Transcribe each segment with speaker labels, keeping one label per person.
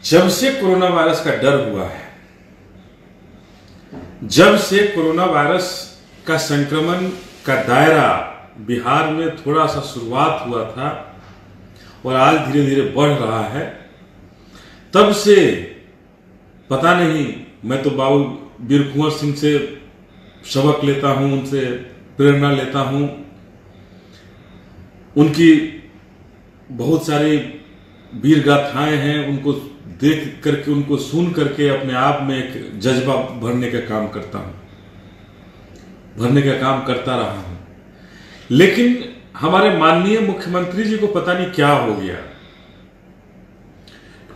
Speaker 1: जब से corona virus का डर हुआ है, जब से कोरोना वायरस का संक्रमण का दायरा बिहार में थोड़ा सा शुरुआत हुआ था और आज धीरे धीरे बढ़ रहा है, तब से पता नहीं, मैं तो बाबू वीर कुंवर सिंह से सबक लेता हूं, उनसे प्रेरणा लेता हूं, उनकी बहुत सारी वीर गाथाएं हैं, उनको देख करके, उनको सुन करके अपने आप में एक जज्बा भरने का काम करता हूं, भरने का काम करता रहा हूं। लेकिन हमारे माननीय मुख्यमंत्री जी को पता नहीं क्या हो गया,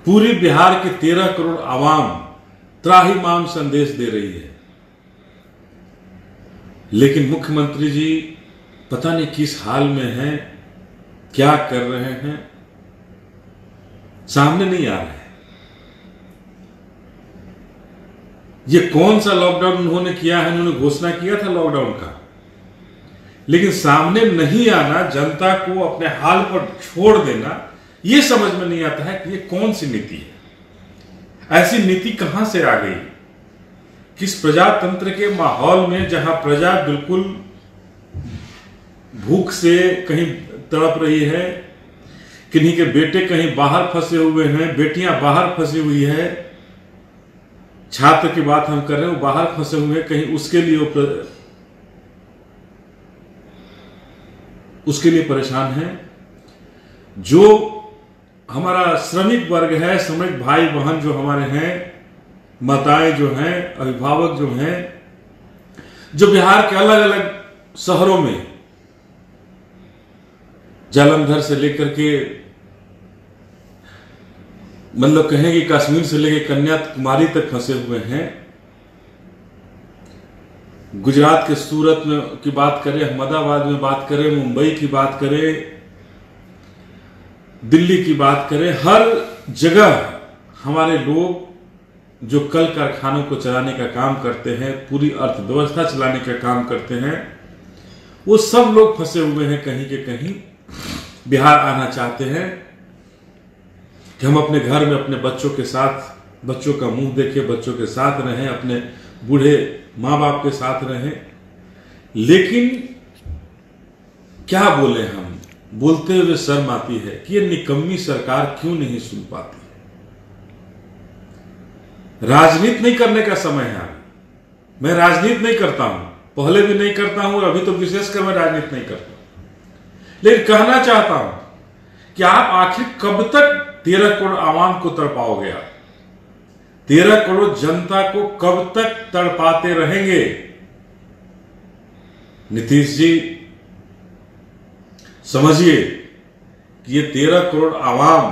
Speaker 1: पूरी बिहार के 13 करोड़ आवाम त्राहिमाम संदेश दे रही है, लेकिन मुख्यमंत्री जी पता नहीं किस हाल में हैं, क्या कर रहे हैं, सामने नहीं आ रहे हैं। ये कौन सा लॉकडाउन उन्होंने किया है? उन्होंने घोषणा किया था लॉकडाउन का, लेकिन सामने नहीं आना, जनता को अपने हाल पर छोड़ देना, ये समझ में नहीं आता है कि ये कौन सी नीति है। ऐसी नीति कहां से आ गई? किस प्रजातंत्र के माहौल में, जहां प्रजा बिल्कुल भूख से कहीं तड़प रही है, किन्हीं के बेटे कहीं बाहर फंसे हुए हैं, बेटियां बाहर फंसी हुई है, छात्र की बात हम कर रहे हैं, वो बाहर फंसे हुए हैं, कहीं उसके लिए परेशान है। जो हमारा श्रमिक वर्ग है, श्रमिक भाई बहन जो हमारे हैं, माताएं जो हैं, अभिभावक जो हैं, जो बिहार के अलग अलग शहरों में, जालंधर से लेकर के, मतलब कहें कि कश्मीर से लेकर कन्याकुमारी तक फंसे हुए हैं, गुजरात के सूरत में की बात करें, अहमदाबाद में बात करें, मुंबई की बात करें, दिल्ली की बात करें, हर जगह हमारे लोग जो कल कारखानों को चलाने का काम करते हैं, पूरी अर्थव्यवस्था चलाने का काम करते हैं, वो सब लोग फंसे हुए हैं कहीं के कहीं। बिहार आना चाहते हैं कि हम अपने घर में अपने बच्चों के साथ, बच्चों का मुंह देखे, बच्चों के साथ रहें, अपने बूढ़े माँ बाप के साथ रहें। लेकिन क्या बोले, हम बोलते हुए शर्म आती है कि ये निकम्मी सरकार क्यों नहीं सुन पाती। राजनीति नहीं करने का समय है। मैं राजनीति नहीं करता हूं, पहले भी नहीं करता हूं, अभी तो विशेषकर मैं राजनीति नहीं करता, लेकिन कहना चाहता हूं कि आप आखिर कब तक 13 करोड़ आवाम को तड़पाओगे? आप 13 करोड़ जनता को कब तक तड़पाते रहेंगे? नीतीश जी समझिए कि ये 13 करोड़ आवाम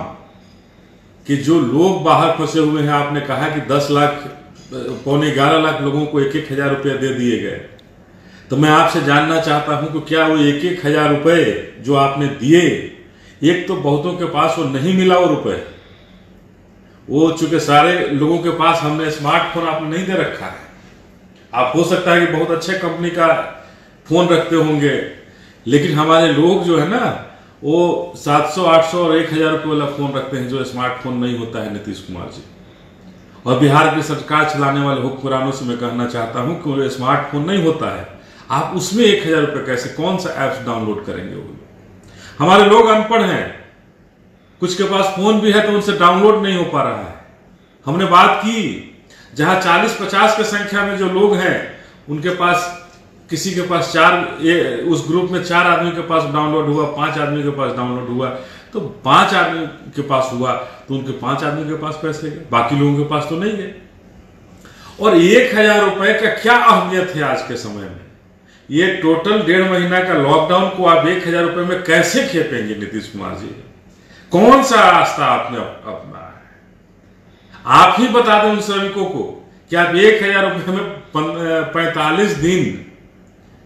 Speaker 1: के जो लोग बाहर फंसे हुए हैं, आपने कहा कि 10 लाख, पौने 11 लाख लोगों को 1-1 हजार रुपया दे दिए गए, तो मैं आपसे जानना चाहता हूं कि क्या वो 1-1 हजार रुपए जो आपने दिए, एक तो बहुतों के पास वो नहीं मिला वो रुपए, वो चूंकि सारे लोगों के पास हमने स्मार्टफोन आपने नहीं दे रखा है। आप हो सकता है कि बहुत अच्छे कंपनी का फोन रखते होंगे, लेकिन हमारे लोग जो है ना, वो 700, 800 और 1,000 रुपये वाला फोन रखते हैं, जो स्मार्टफोन नहीं होता है। नीतीश कुमार जी और बिहार की सरकार चलाने वाले हुक्मरानों से मैं कहना चाहता हूं कि वो स्मार्टफोन नहीं होता है, आप उसमें 1,000 रुपये कैसे, कौन सा ऐप्स डाउनलोड करेंगे? वो हमारे लोग अनपढ़ हैं, कुछ के पास फोन भी है तो उनसे डाउनलोड नहीं हो पा रहा है। हमने बात की, जहां 40-50 की संख्या में जो लोग हैं, उनके पास, किसी के पास उस ग्रुप में 4 आदमी के पास डाउनलोड हुआ, 5 आदमी के पास डाउनलोड हुआ, तो 5 आदमी के पास हुआ तो उनके 5 आदमी के पास पैसे गए, बाकी लोगों के पास तो नहीं गए। और 1,000 रुपए का क्या अहमियत है आज के समय में? ये टोटल 1.5 महीना का लॉकडाउन को आप 1,000 रुपए में कैसे खेपेंगे? नीतीश कुमार जी, कौन सा रास्ता आपने अपना है? आप ही बता दें उन श्रमिकों को कि आप 1,000 रुपए में 45 दिन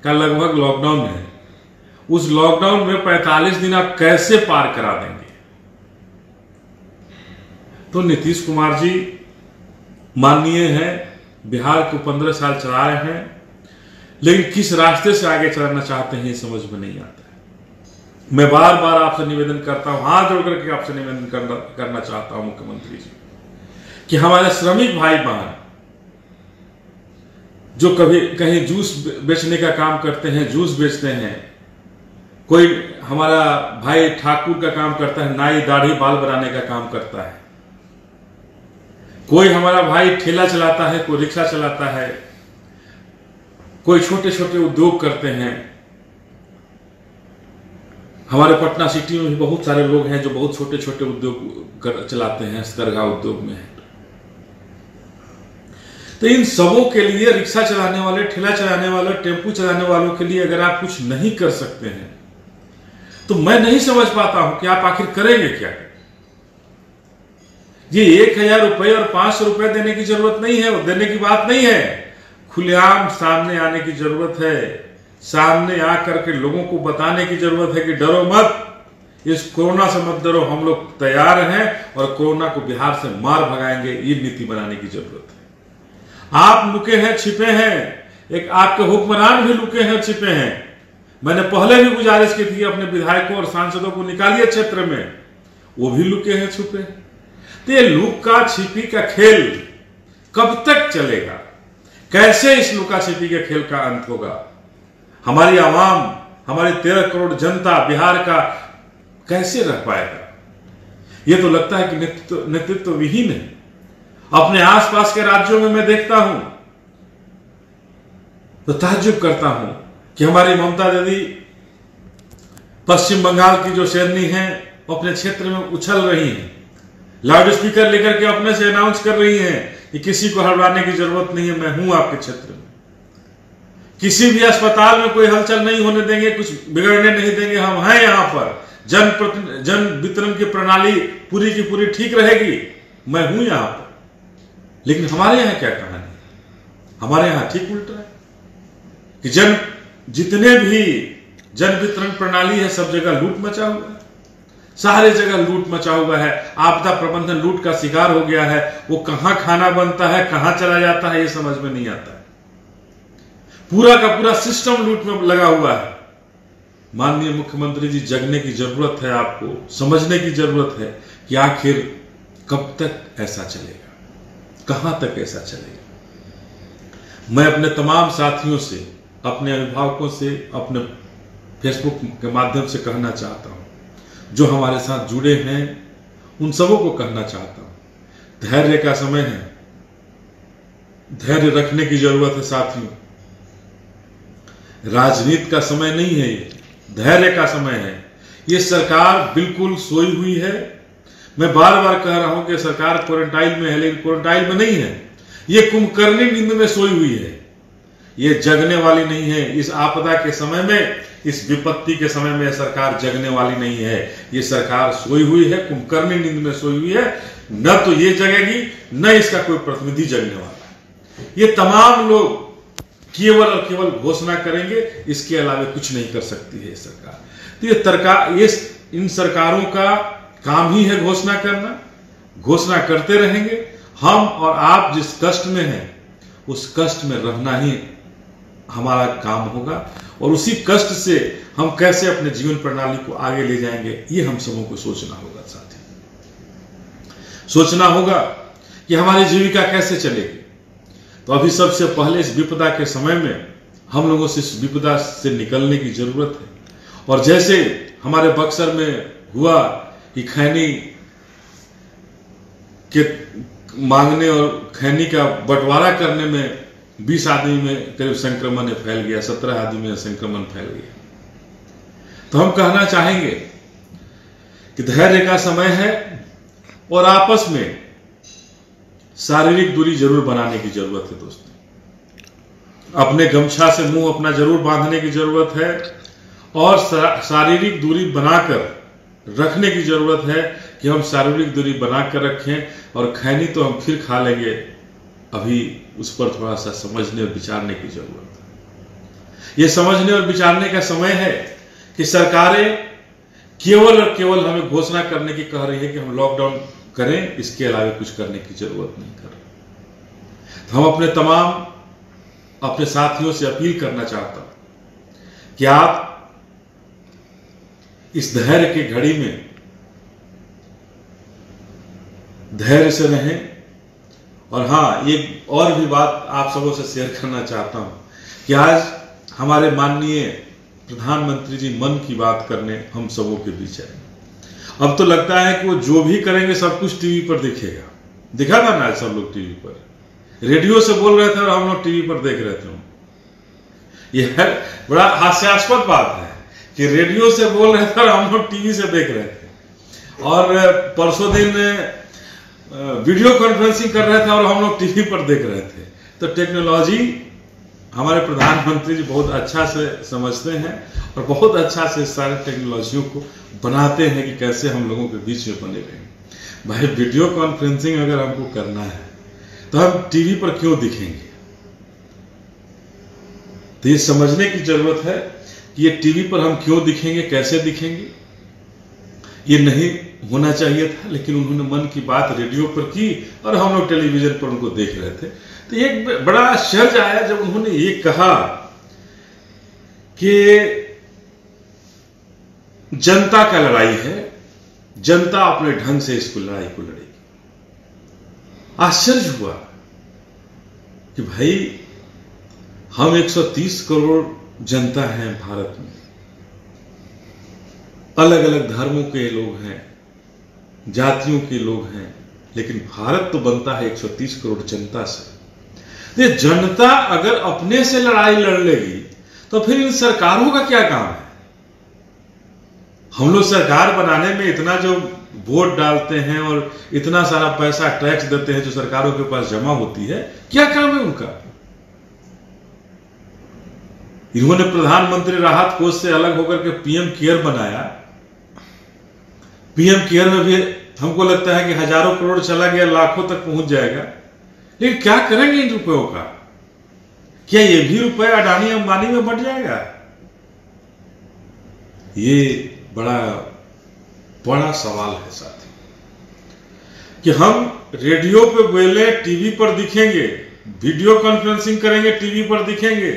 Speaker 1: का लगभग लॉकडाउन है, उस लॉकडाउन में 45 दिन आप कैसे पार करा देंगे? तो नीतीश कुमार जी माननीय हैं, बिहार को 15 साल चला रहे हैं, लेकिन किस रास्ते से आगे चलाना चाहते हैं ये समझ में नहीं आता है। मैं बार बार आपसे निवेदन करता हूं, हाथ जोड़ करके आपसे निवेदन करना चाहता हूं मुख्यमंत्री जी कि हमारे श्रमिक भाई बहन जो कभी कहीं जूस बेचने का काम करते हैं, जूस बेचते हैं, कोई हमारा भाई ठाकुर का काम करता है, नाई दाढ़ी बाल बनाने का काम करता है, कोई हमारा भाई ठेला चलाता है, कोई रिक्शा चलाता है, कोई छोटे छोटे उद्योग करते हैं। हमारे पटना सिटी में भी बहुत सारे लोग हैं जो बहुत छोटे छोटे उद्योग चलाते हैं, हस्तकरघा उद्योग में है। तो इन सबों के लिए, रिक्शा चलाने वाले, ठेला चलाने वाले, टेम्पू चलाने वालों के लिए अगर आप कुछ नहीं कर सकते हैं तो मैं नहीं समझ पाता हूं कि आप आखिर करेंगे क्या। ये 1000 रुपए और 500 रुपए देने की जरूरत नहीं है, वो देने की बात नहीं है। खुलेआम सामने आने की जरूरत है, सामने आकर के लोगों को बताने की जरूरत है कि डरो मत, इस कोरोना से मत डरो, हम लोग तैयार हैं और कोरोना को बिहार से मार भगाएंगे। ये नीति बनाने की जरूरत है। आप लुके हैं, छिपे हैं, एक आपके हुक्मरान भी लुके हैं, छिपे हैं। मैंने पहले भी गुजारिश की थी अपने विधायकों और सांसदों को, निकालिए क्षेत्र में, वो भी लुके हैं, छुपे। तो ये लुका छिपी का खेल कब तक चलेगा? कैसे इस लुका छिपी के खेल का अंत होगा? हमारी आवाम, हमारी 13 करोड़ जनता बिहार का कैसे रह पाएगा? ये तो लगता है कि नेतृत्व विहीन है। अपने आसपास के राज्यों में मैं देखता हूं तो ताज्जुब करता हूं कि हमारी ममता दीदी पश्चिम बंगाल की जो शेरनी है अपने क्षेत्र में उछल रही हैं, लाउड स्पीकर लेकर के अपने से अनाउंस कर रही हैं कि किसी को घबराने की जरूरत नहीं है, मैं हूं आपके क्षेत्र में। किसी भी अस्पताल में कोई हलचल नहीं होने देंगे, कुछ बिगड़ने नहीं देंगे, हम हैं यहां पर। जन वितरण की प्रणाली पूरी की पूरी ठीक रहेगी, मैं हूं यहां पर। लेकिन हमारे यहां क्या कहानी? हमारे यहां ठीक उल्टा है कि जितने भी जन वितरण प्रणाली है सब जगह लूट मचा हुआ है, सारे जगह लूट मचा हुआ है। आपदा प्रबंधन लूट का शिकार हो गया है। वो कहां खाना बनता है, कहां चला जाता है, ये समझ में नहीं आता है। पूरा का पूरा सिस्टम लूट में लगा हुआ है। माननीय मुख्यमंत्री जी, जगने की जरूरत है, आपको समझने की जरूरत है कि आखिर कब तक ऐसा चलेगा, कहां तक ऐसा चलेगा। मैं अपने तमाम साथियों से, अपने अभिभावकों से, अपने फेसबुक के माध्यम से कहना चाहता हूं, जो हमारे साथ जुड़े हैं उन सबों को कहना चाहता हूं, धैर्य का समय है, धैर्य रखने की जरूरत है साथियों। राजनीति का समय नहीं है, ये धैर्य का समय है। ये सरकार बिल्कुल सोई हुई है। मैं बार बार कह रहा हूं कि सरकार क्वारंटाइन में है, लेकिन क्वारंटाइन में नहीं है, ये कुंभकर्णी नींद में सोई हुई है। ये जगने वाली नहीं है। इस आपदा के समय में, इस विपत्ति के समय में सरकार जगने वाली नहीं है। ये सरकार सोई हुई है, कुंभकर्णी नींद में सोई हुई है। न तो ये जगेगी, न इसका कोई प्रतिनिधि जगने वाला है। ये तमाम लोग केवल और केवल घोषणा करेंगे, इसके अलावा कुछ नहीं कर सकती है ये सरकार। तो ये इन सरकारों का काम ही है घोषणा करना, घोषणा करते रहेंगे। हम और आप जिस कष्ट में हैं, उस कष्ट में रहना ही हमारा काम होगा, और उसी कष्ट से हम कैसे अपने जीवन प्रणाली को आगे ले जाएंगे, ये हम सबों को सोचना होगा। साथी, सोचना होगा कि हमारी जीविका कैसे चलेगी। तो अभी सबसे पहले इस विपदा के समय में हम लोगों से इस विपदा से निकलने की जरूरत है। और जैसे हमारे बक्सर में हुआ कि खैनी के मांगने और खैनी का बंटवारा करने में 20 आदमी में करीब संक्रमण फैल गया, 17 आदमी में संक्रमण फैल गया। तो हम कहना चाहेंगे कि धैर्य का समय है और आपस में शारीरिक दूरी जरूर बनाने की जरूरत है। दोस्तों, अपने गमछा से मुंह अपना जरूर बांधने की जरूरत है और शारीरिक दूरी बनाकर रखने की जरूरत है कि हम शारीरिक दूरी बनाकर रखें। और खैनी तो हम फिर खा लेंगे, अभी उस पर थोड़ा सा समझने और विचारने की जरूरत है। यह समझने और विचारने का समय है कि सरकारें केवल और केवल हमें घोषणा करने की कह रही है कि हम लॉकडाउन करें, इसके अलावा कुछ करने की जरूरत नहीं कर रहे। तो हम अपने तमाम अपने साथियों से अपील करना चाहता हूं कि आप इस धैर्य की घड़ी में धैर्य से रहें, और हाँ, एक और भी बात आप सबों से शेयर करना चाहता हूं कि आज हमारे माननीय प्रधानमंत्री जी मन की बात करने हम सबों के बीच आए। अब तो लगता है कि वो जो भी करेंगे सब कुछ टीवी पर दिखेगा। दिखा था ना सब लोग टीवी पर, रेडियो से बोल रहे थे और हम लोग टीवी पर देख रहे थे। यह बड़ा हास्यास्पद बात है कि रेडियो से बोल रहे थे और हम लोग टीवी से देख रहे थे, और परसों दिन वीडियो कॉन्फ्रेंसिंग कर रहे थे और हम लोग टीवी पर देख रहे थे। तो टेक्नोलॉजी हमारे प्रधानमंत्री जी बहुत अच्छा से समझते हैं और बहुत अच्छा से सारे टेक्नोलॉजियों को बनाते हैं कि कैसे हम लोगों के बीच में बने रहें। भाई, वीडियो कॉन्फ्रेंसिंग अगर हमको करना है तो हम टीवी पर क्यों दिखेंगे? तो ये समझने की जरूरत है कि ये टीवी पर हम क्यों दिखेंगे, कैसे दिखेंगे। ये नहीं होना चाहिए था, लेकिन उन्होंने मन की बात रेडियो पर की और हम लोग टेलीविजन पर उनको देख रहे थे। तो एक बड़ा आश्चर्य आया जब उन्होंने ये कहा कि जनता का लड़ाई है, जनता अपने ढंग से इसको लड़ाई को लड़ेगी। आश्चर्य हुआ कि भाई, हम 130 करोड़ जनता हैं भारत में, अलग अलग धर्मों के लोग हैं, जातियों के लोग हैं, लेकिन भारत तो बनता है 130 करोड़ जनता से। ये जनता अगर अपने से लड़ाई लड़ लेगी तो फिर इन सरकारों का क्या काम है? हम लोग सरकार बनाने में इतना जो वोट डालते हैं और इतना सारा पैसा टैक्स देते हैं जो सरकारों के पास जमा होती है, क्या काम है उनका? इन्होंने प्रधानमंत्री राहत कोष से अलग होकर के पीएम केयर बनाया। पीएम केयर में भी हमको लगता है कि हजारों करोड़ चला गया, लाखों तक पहुंच जाएगा, लेकिन क्या करेंगे इन रुपयों का? क्या ये भी रुपए अडानी अंबानी में बढ़ जाएगा? ये बड़ा सवाल है साथी कि हम रेडियो पे बोले, टीवी पर दिखेंगे, वीडियो कॉन्फ्रेंसिंग करेंगे, टीवी पर दिखेंगे,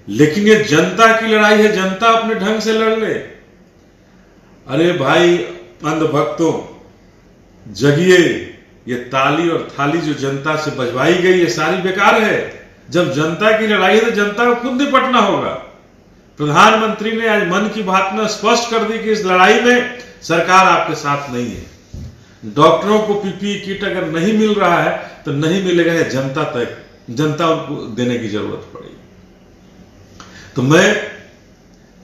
Speaker 1: लेकिन ये जनता की लड़ाई है, जनता अपने ढंग से लड़ ले। अरे भाई अंधभक्तों, जगिए। ये ताली और थाली जो जनता से बजवाई गई, ये सारी बेकार है। जब जनता की लड़ाई है तो जनता को खुद निपटना होगा। प्रधानमंत्री ने आज मन की बात में स्पष्ट कर दी कि इस लड़ाई में सरकार आपके साथ नहीं है। डॉक्टरों को पीपीई किट अगर नहीं मिल रहा है तो नहीं मिलेगा, है जनता तक, जनता को देने की जरूरत पड़ेगी। तो मैं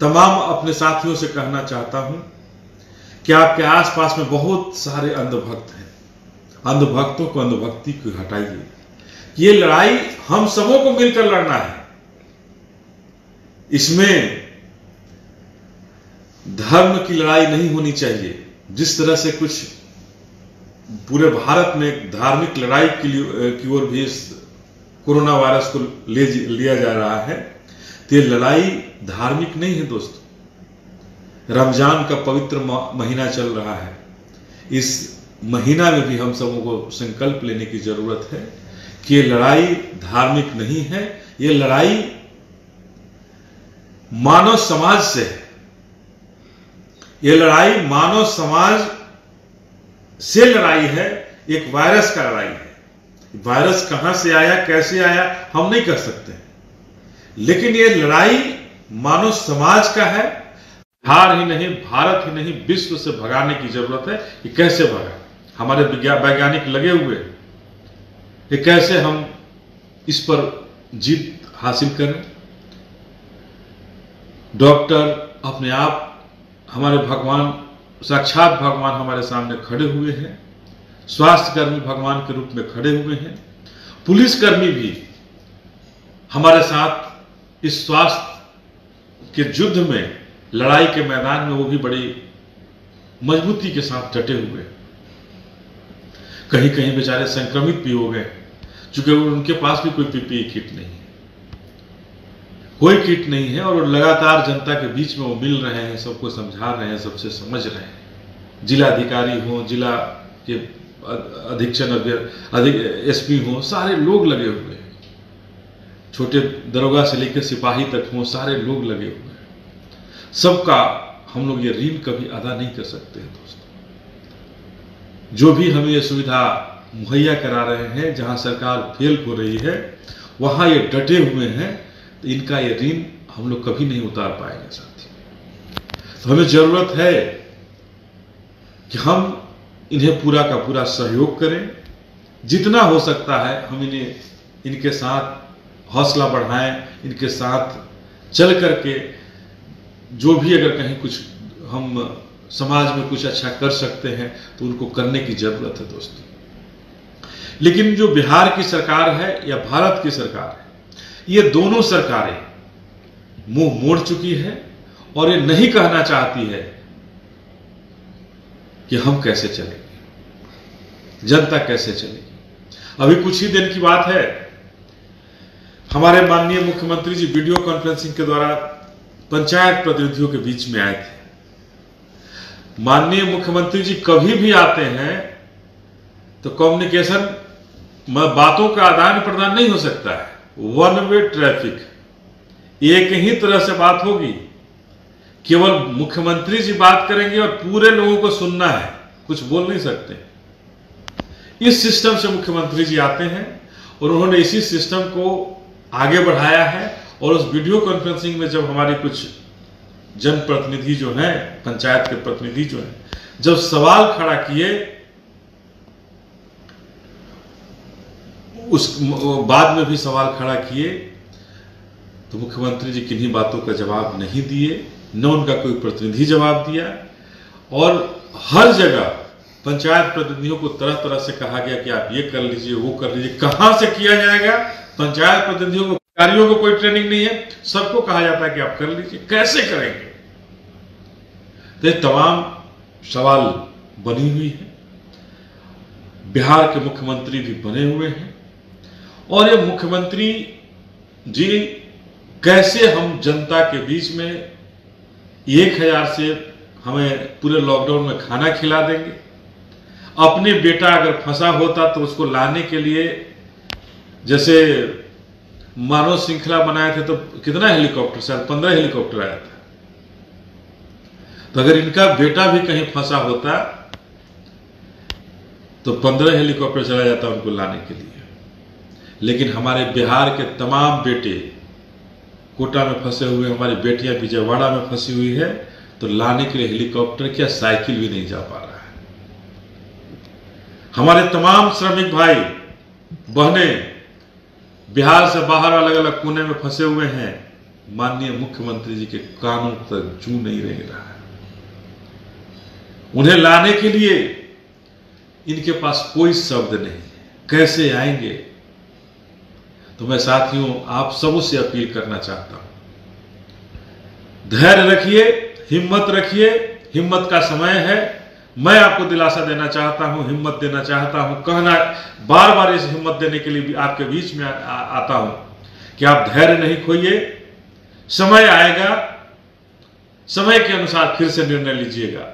Speaker 1: तमाम अपने साथियों से कहना चाहता हूं कि आपके आसपास में बहुत सारे अंधभक्त हैं। अंधभक्तों को अंधभक्ति को हटाइए। ये लड़ाई हम सबों को मिलकर लड़ना है। इसमें धर्म की लड़ाई नहीं होनी चाहिए। जिस तरह से कुछ पूरे भारत में धार्मिक लड़ाई की ओर भी इस कोरोना वायरस को लिया जा रहा है, तो ये लड़ाई धार्मिक नहीं है दोस्तों। रमजान का पवित्र महीना चल रहा है। इस महीना में भी हम सबों को संकल्प लेने की जरूरत है कि ये लड़ाई धार्मिक नहीं है, ये लड़ाई मानव समाज से है। ये लड़ाई मानव समाज से लड़ाई है, एक वायरस का लड़ाई है। वायरस कहां से आया, कैसे आया, हम नहीं कर सकते, लेकिन ये लड़ाई मानव समाज का है। हार ही नहीं, भारत ही नहीं, विश्व से भगाने की जरूरत है। कि कैसे भगा? हमारे वैज्ञानिक लगे हुए हैं कि कैसे हम इस पर जीत हासिल करें। डॉक्टर अपने आप हमारे भगवान, साक्षात भगवान हमारे सामने खड़े हुए हैं। स्वास्थ्यकर्मी भगवान के रूप में खड़े हुए हैं। पुलिसकर्मी भी हमारे साथ इस स्वास्थ्य के युद्ध में, लड़ाई के मैदान में, वो भी बड़ी मजबूती के साथ डटे हुए हैं। कहीं कहीं बेचारे संक्रमित भी हो गए, क्योंकि उनके पास भी कोई पीपीई किट नहीं है, कोई किट नहीं है, और लगातार जनता के बीच में वो मिल रहे हैं, सबको समझा रहे हैं, सबसे समझ रहे हैं। जिलाधिकारी हो, जिला के अधीक्षण एसपी हो, सारे लोग लगे हुए हैं। छोटे दरोगा से लेकर सिपाही तक हो, सारे लोग लगे हुए हैं। सबका हम लोग ये ऋण कभी अदा नहीं कर सकते हैं दोस्तों। जो भी हमें ये सुविधा मुहैया करा रहे हैं, जहां सरकार फेल हो रही है वहां ये डटे हुए हैं, तो इनका ये ऋण हम लोग कभी नहीं उतार पाएंगे साथी। तो हमें जरूरत है कि हम इन्हें पूरा का पूरा सहयोग करें, जितना हो सकता है हम इनके साथ हौसला बढ़ाएं, इनके साथ चल करके जो भी अगर कहीं कुछ हम समाज में कुछ अच्छा कर सकते हैं तो उनको करने की जरूरत है दोस्तों। लेकिन जो बिहार की सरकार है या भारत की सरकार है, ये दोनों सरकारें मुंह मोड़ चुकी है और ये नहीं कहना चाहती है कि हम कैसे चलेंगे, जनता कैसे चलेगी। अभी कुछ ही दिन की बात है, हमारे माननीय मुख्यमंत्री जी वीडियो कॉन्फ्रेंसिंग के द्वारा पंचायत प्रतिनिधियों के बीच में आए थे। माननीय मुख्यमंत्री जी कभी भी आते हैं तो कम्युनिकेशन बातों का आदान प्रदान नहीं हो सकता है, वन वे ट्रैफिक, एक ही तरह से बात होगी, केवल मुख्यमंत्री जी बात करेंगे और पूरे लोगों को सुनना है, कुछ बोल नहीं सकते। इस सिस्टम से मुख्यमंत्री जी आते हैं और उन्होंने इसी सिस्टम को आगे बढ़ाया है। और उस वीडियो कॉन्फ्रेंसिंग में जब हमारे कुछ जनप्रतिनिधि जो हैं, पंचायत के प्रतिनिधि जो हैं, जब सवाल खड़ा किए, उस बाद में भी सवाल खड़ा किए, तो मुख्यमंत्री जी किन्हीं बातों का जवाब नहीं दिए, न उनका कोई प्रतिनिधि जवाब दिया। और हर जगह पंचायत प्रतिनिधियों को तरह तरह से कहा गया कि आप ये कर लीजिए, वो कर लीजिए। कहां से किया जाएगा? पंचायत प्रतिनिधियों को, अधिकारियों को कोई ट्रेनिंग नहीं है, सबको कहा जाता है कि आप कर लीजिए। कैसे करेंगे? तो ये तमाम सवाल बनी हुई है। बिहार के मुख्यमंत्री भी बने हुए हैं और ये मुख्यमंत्री जी कैसे हम जनता के बीच में 1000 से हमें पूरे लॉकडाउन में खाना खिला देंगे। अपने बेटा अगर फंसा होता तो उसको लाने के लिए जैसे मानव श्रृंखला बनाए थे तो कितना हेलीकॉप्टर, शायद 15 हेलीकॉप्टर आया था। तो अगर इनका बेटा भी कहीं फंसा होता तो 15 हेलीकॉप्टर चला जाता उनको लाने के लिए। लेकिन हमारे बिहार के तमाम बेटे कोटा में फंसे हुए, हमारी बेटियां विजयवाड़ा में फंसी हुई है, तो लाने के लिए हेलीकॉप्टर क्या साइकिल भी नहीं जा पा रहा है। हमारे तमाम श्रमिक भाई बहनें बिहार से बाहर अलग अलग कोने में फंसे हुए हैं, माननीय मुख्यमंत्री जी के कानों तक जू नहीं रह रहा है। उन्हें लाने के लिए इनके पास कोई शब्द नहीं, कैसे आएंगे? तो मैं साथियों आप सबों से अपील करना चाहता हूं, धैर्य रखिए, हिम्मत रखिए, हिम्मत का समय है। मैं आपको दिलासा देना चाहता हूं, हिम्मत देना चाहता हूं, कहना बार बार इस हिम्मत देने के लिए भी आपके बीच में आता हूं कि आप धैर्य नहीं खोइए। समय आएगा, समय के अनुसार फिर से निर्णय लीजिएगा।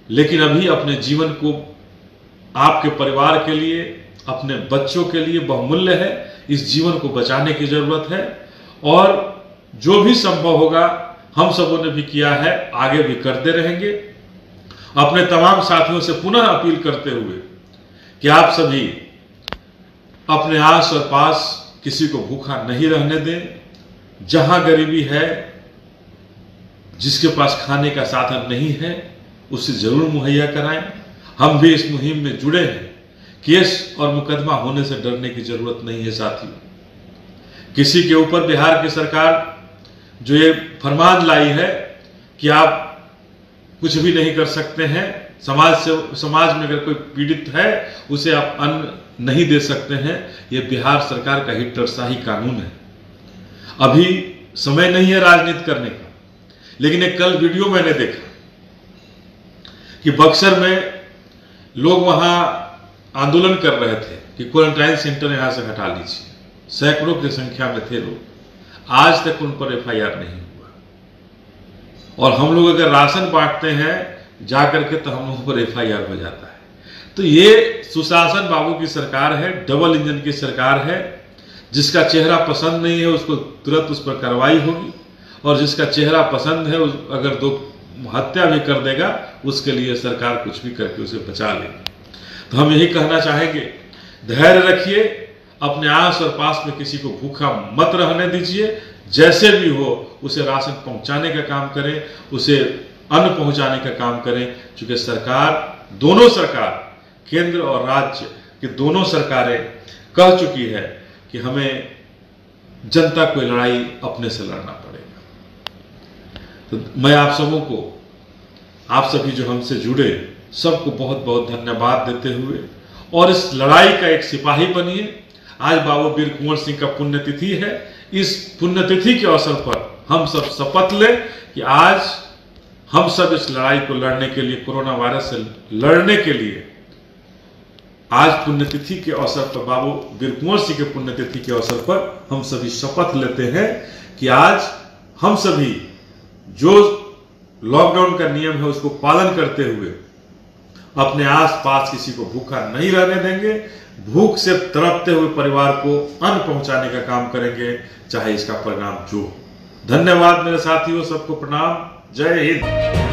Speaker 1: लेकिन अभी अपने जीवन को आपके परिवार के लिए, अपने बच्चों के लिए बहुमूल्य है। इस जीवन को बचाने की जरूरत है और जो भी संभव होगा हम सबों ने भी किया है, आगे भी करते रहेंगे। अपने तमाम साथियों से पुनः अपील करते हुए कि आप सभी अपने आस और पास किसी को भूखा नहीं रहने दें। जहां गरीबी है, जिसके पास खाने का साधन नहीं है, उसे जरूर मुहैया कराएं। हम भी इस मुहिम में जुड़े हैं। केस और मुकदमा होने से डरने की जरूरत नहीं है साथियों। किसी के ऊपर बिहार की सरकार जो ये फरमान लाई है कि आप कुछ भी नहीं कर सकते हैं, समाज में अगर कोई पीड़ित है उसे आप अन्न नहीं दे सकते हैं, ये बिहार सरकार का हिटलरशाही कानून है। अभी समय नहीं है राजनीति करने का। लेकिन एक कल वीडियो मैंने देखा कि बक्सर में लोग वहां आंदोलन कर रहे थे कि क्वारंटाइन सेंटर यहां से हटा लीजिए। सैकड़ों की संख्या में थे लोग। आज तक उन पर FIR नहीं हुआ। और हम लोग अगर राशन बांटते हैं जाकर के तो हम लोगों पर FIR हो जाता है। तो ये सुशासन बाबू की सरकार है, डबल इंजन की सरकार है। जिसका चेहरा पसंद नहीं है उसको तुरंत उस पर कार्रवाई होगी और जिसका चेहरा पसंद है अगर 2 हत्या भी कर देगा उसके लिए सरकार कुछ भी करके उसे बचा लेगी। तो हम यही कहना चाहेंगे धैर्य रखिए, अपने आस और पास में किसी को भूखा मत रहने दीजिए। जैसे भी हो उसे राशन पहुंचाने का काम करें, उसे अन्न पहुंचाने का काम करें। क्योंकि सरकार, दोनों सरकार, केंद्र और राज्य की दोनों सरकारें कह चुकी है कि हमें जनता को लड़ाई अपने से लड़ना पड़ेगा। तो मैं आप सबों को, आप सभी जो हमसे जुड़े, सबको बहुत बहुत धन्यवाद देते हुए, और इस लड़ाई का एक सिपाही बनिए। आज बाबू वीर कुंवर सिंह का पुण्यतिथि है। इस पुण्यतिथि के अवसर पर हम सब शपथ लें कि आज हम सब इस लड़ाई को लड़ने के लिए, कोरोना वायरस से लड़ने के लिए, आज पुण्यतिथि के अवसर पर, बाबू वीर कुंवर सिंह के पुण्यतिथि के अवसर पर हम सभी शपथ लेते हैं कि आज हम सभी जो लॉकडाउन का नियम है उसको पालन करते हुए अपने आसपास किसी को भूखा नहीं रहने देंगे। भूख से तड़पते हुए परिवार को अन्न पहुंचाने का काम करेंगे, चाहे इसका परिणाम जो हो। धन्यवाद मेरे साथियों, सबको प्रणाम। जय हिंद।